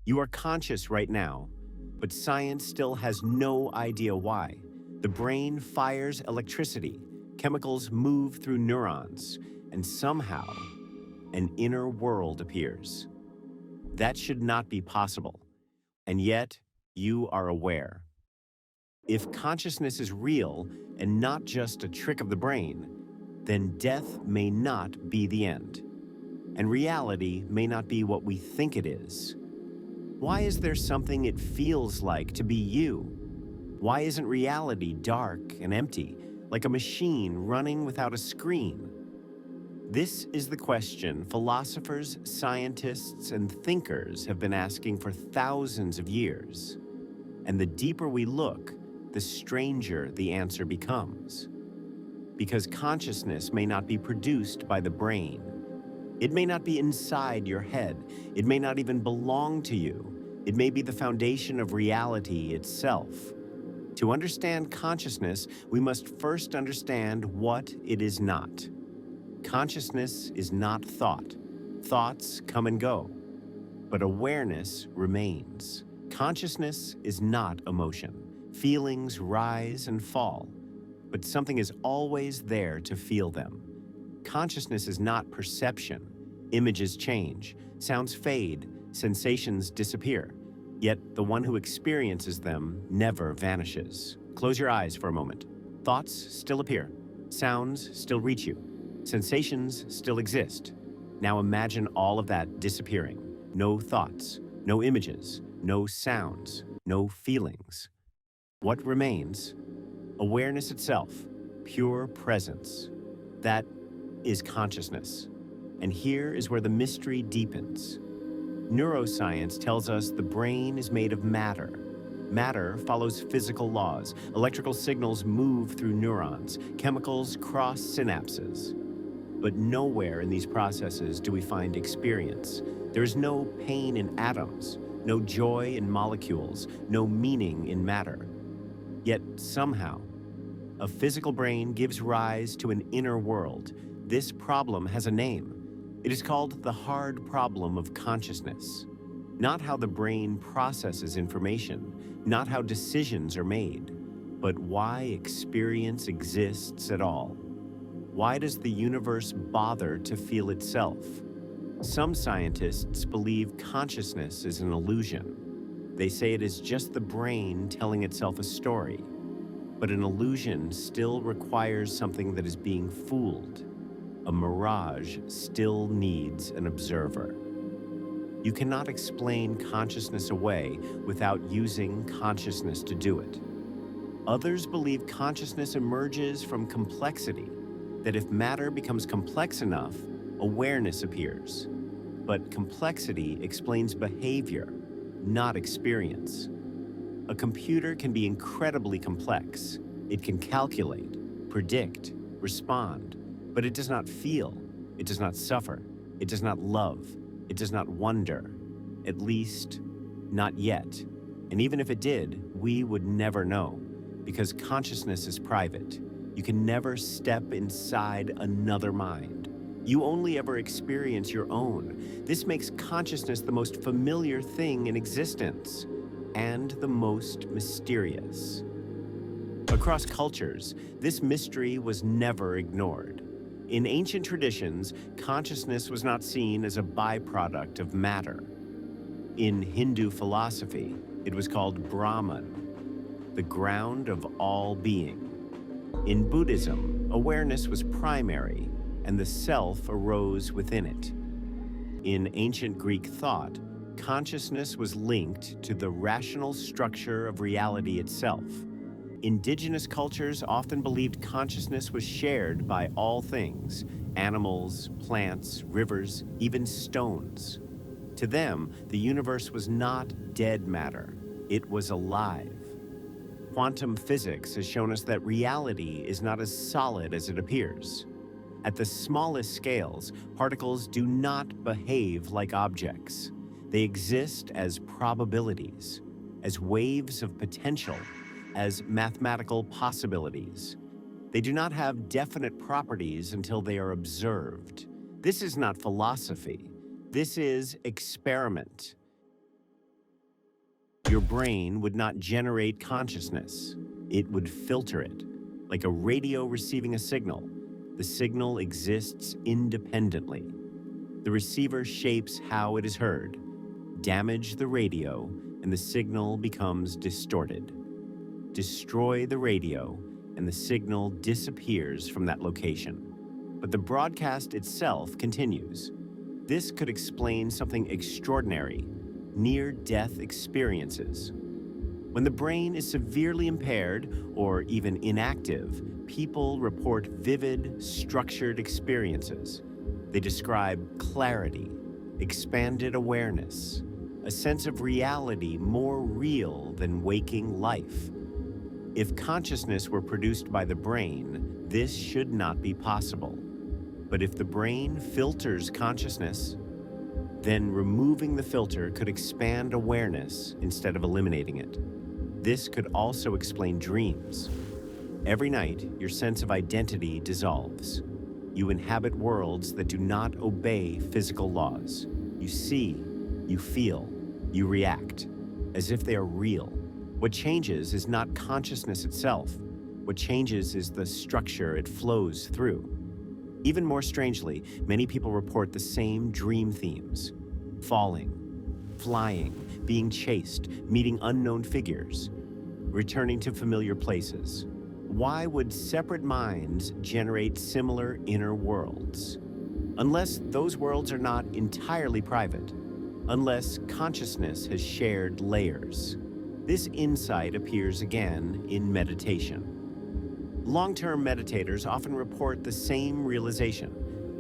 You are conscious right now, but science still has no idea why. The brain fires electricity, chemicals move through neurons, and somehow an inner world appears. That should not be possible, and yet you are aware. If consciousness is real and not just a trick of the brain, then death may not be the end, and reality may not be what we think it is. Why is there something it feels like to be you? Why isn't reality dark and empty, like a machine running without a screen? This is the question philosophers, scientists, and thinkers have been asking for thousands of years. And the deeper we look, the stranger the answer becomes. Because consciousness may not be produced by the brain. It may not be inside your head. It may not even belong to you. It may be the foundation of reality itself. To understand consciousness, we must first understand what it is not. Consciousness is not thought. Thoughts come and go, but awareness remains. Consciousness is not emotion. Feelings rise and fall, but something is always there to feel them. Consciousness is not perception. Images change, sounds fade, sensations disappear, yet the one who experiences them never vanishes. Close your eyes for a moment. Thoughts still appear, sounds still reach you, sensations still exist. Now imagine all of that disappearing. No thoughts, no images, no sounds, no feelings. What remains? Awareness itself, pure presence. That is consciousness. And here is where the mystery deepens. Neuroscience tells us the brain is made of matter. Matter follows physical laws. Electrical signals move through neurons. Chemicals cross synapses. But nowhere in these processes do we find experience. There is no pain in atoms, no joy in molecules, no meaning in matter. Yet somehow, a physical brain gives rise to an inner world. This problem has a name. It is called the hard problem of consciousness. Not how the brain processes information, not how decisions are made, but why experience exists at all. Why does the universe bother to feel itself? Some scientists believe consciousness is an illusion. They say it is just the brain telling itself a story. But an illusion still requires something that is being fooled. A mirage still needs an observer. You cannot explain consciousness away without using consciousness to do it. Others believe consciousness emerges from complexity, that if matter becomes complex enough, awareness appears. But complexity explains behavior, not experience. A computer can be incredibly complex. It can calculate, predict, respond, but it does not feel, it does not suffer, it does not love, it does not wonder, at least not yet. And even if it did, we would never know, because consciousness is private. You can never step inside another mind. You only ever experience your own. This makes consciousness the most familiar thing in existence and the most mysterious. Across cultures, this mystery was never ignored. In ancient traditions, consciousness was not seen as a byproduct of matter. In Hindu philosophy, it was called Brahman, the ground of all being. In Buddhism, awareness was primary, and the self arose within it. In ancient Greek thought, consciousness was linked to the rational structure of reality itself. Indigenous cultures often believed consciousness was shared by all things, animals, plants, rivers, even stones. To them, the universe was not dead matter, it was alive. Quantum physics has shown us that reality is not as solid as it appears. At the smallest scales, particles do not behave like objects. They exist as probabilities, as waves of potential, as mathematical possibilities. They do not have definite properties until they are observed. This is not philosophy. This is experiment. Your brain would not generate consciousness. It would filter it. Like a radio receiving a signal, the signal exists independently. The receiver shapes how it is heard. Damage the radio, and the signal becomes distorted. Destroy the radio, and the signal disappears from that location. But the broadcast itself continues. This could explain something extraordinary: near-death experiences. When the brain is severely impaired or even inactive, people report vivid, structured experiences. They describe clarity, expanded awareness, a sense of reality more real than waking life. If consciousness were produced by the brain, this should not be possible. But if the brain filters consciousness, then removing the filter could expand awareness instead of eliminating it. This could also explain dreams. Every night, your sense of identity dissolves. You inhabit worlds that do not obey physical laws. You see, you feel, you react, as if they are real. What changes is not consciousness itself. What changes is the structure it flows through. Even more strangely, many people report the same dream themes: falling, flying, being chased, meeting unknown figures, returning to familiar places. Why would separate minds generate similar inner worlds? Unless those worlds are not entirely private, unless consciousness has shared layers. This insight appears again in meditation. Long-term meditators often report the same realization: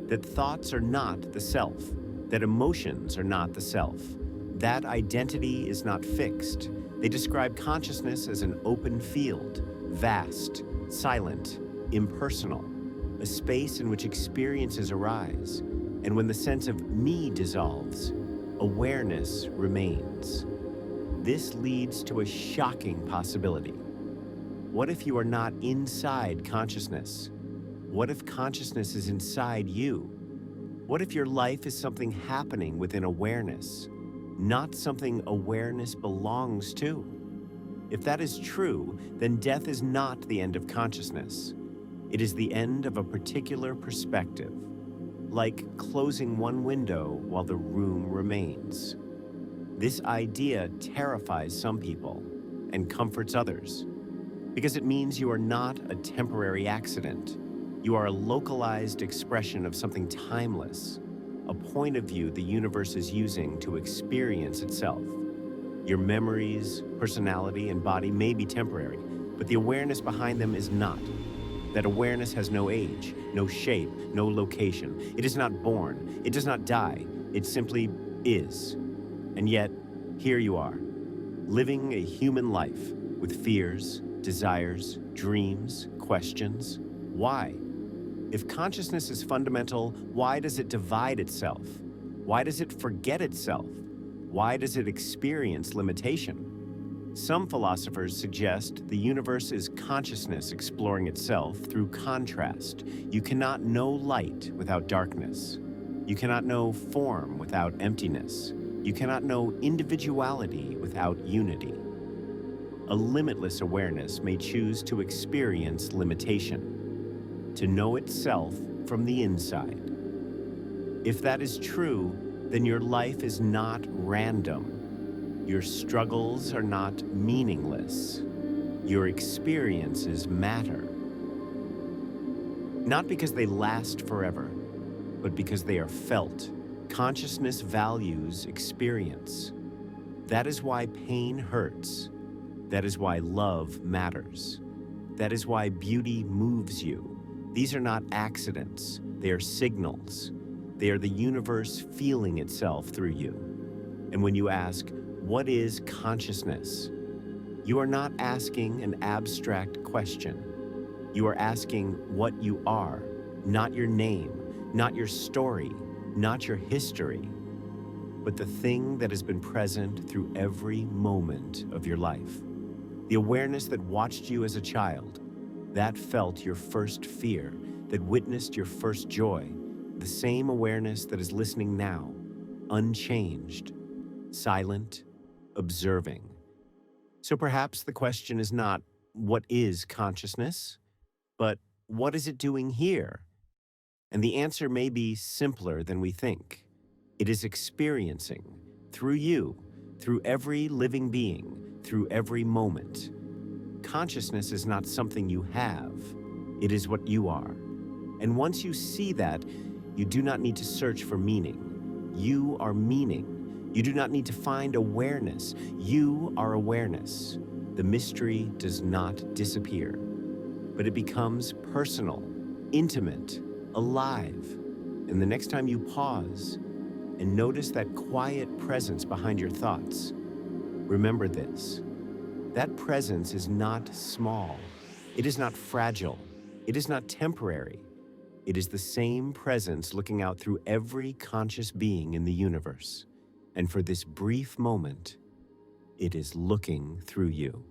that thoughts are not the self, that emotions are not the self, that identity is not fixed. They describe consciousness as an open field, vast, silent, impersonal, a space in which experiences arise. And when the sense of me dissolves, awareness remains. This leads to a shocking possibility. What if you are not inside consciousness? What if consciousness is inside you? What if your life is something happening within awareness, not something awareness belongs to? If that is true, then death is not the end of consciousness. It is the end of a particular perspective, like closing one window while the room remains. This idea terrifies some people and comforts others, because it means you are not a temporary accident. You are a localized expression of something timeless, a point of view the universe is using to experience itself. Your memories, personality, and body may be temporary, but the awareness behind them is not. That awareness has no age, no shape, no location. It is not born. It does not die. It simply is. And yet, here you are, living a human life with fears, desires, dreams, questions. Why? If consciousness is fundamental, why does it divide itself? Why does it forget itself? Why does it experience limitation? Some philosophers suggest the universe is consciousness exploring itself through contrast. You cannot know light without darkness. You cannot know form without emptiness. You cannot know individuality without unity. A limitless awareness may choose to experience limitation, to know itself from the inside. If that is true, then your life is not random. Your struggles are not meaningless. Your experiences matter. Not because they last forever, but because they are felt. Consciousness values experience. That is why pain hurts. That is why love matters. That is why beauty moves you. These are not accidents. They are signals. They are the universe feeling itself through you. And when you ask, what is consciousness? You are not asking an abstract question. You are asking what you are, not your name, not your story, not your history, but the thing that has been present through every moment of your life. The awareness that watched you as a child, that felt your first fear, that witnessed your first joy, the same awareness that is listening now, unchanged, silent, observing, So perhaps the question is not, what is consciousness, but what is it doing here? And the answer may be simpler than we think. It is experiencing, through you, through every living being, through every moment. Consciousness is not something you have, it is what you are. And once you see that, you do not need to search for meaning. You are meaning. You do not need to find awareness. You are awareness. The mystery does not disappear, but it becomes personal, intimate, alive. And the next time you pause and notice that quiet presence behind your thoughts, remember this. That presence is not small. It is not fragile. It is not temporary. It is the same presence looking out through every conscious being in the universe. And for this brief moment, it is looking through you.